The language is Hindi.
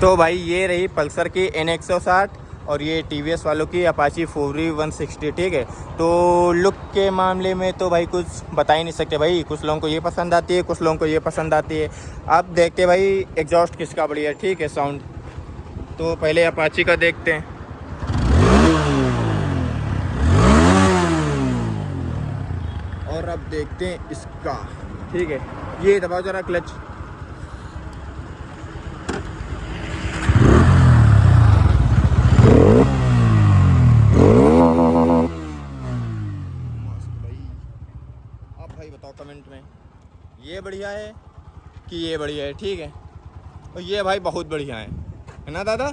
तो भाई ये रही पल्सर की N160 और ये TVS वालों की अपाची 4V 160, ठीक है। तो लुक के मामले में तो भाई कुछ बता ही नहीं सकते भाई, कुछ लोगों को ये पसंद आती है, कुछ लोगों को ये पसंद आती है। अब देखते हैं भाई एग्जॉस्ट किसका बढ़िया है, ठीक है, साउंड। तो पहले अपाची का देखते हैं। और अब देखते हैं इसका, ठीक है। ये दबाओ जरा क्लच। अब भाई बताओ कमेंट में, ये बढ़िया है कि ये बढ़िया है, ठीक है। और ये भाई बहुत बढ़िया है ना दादा?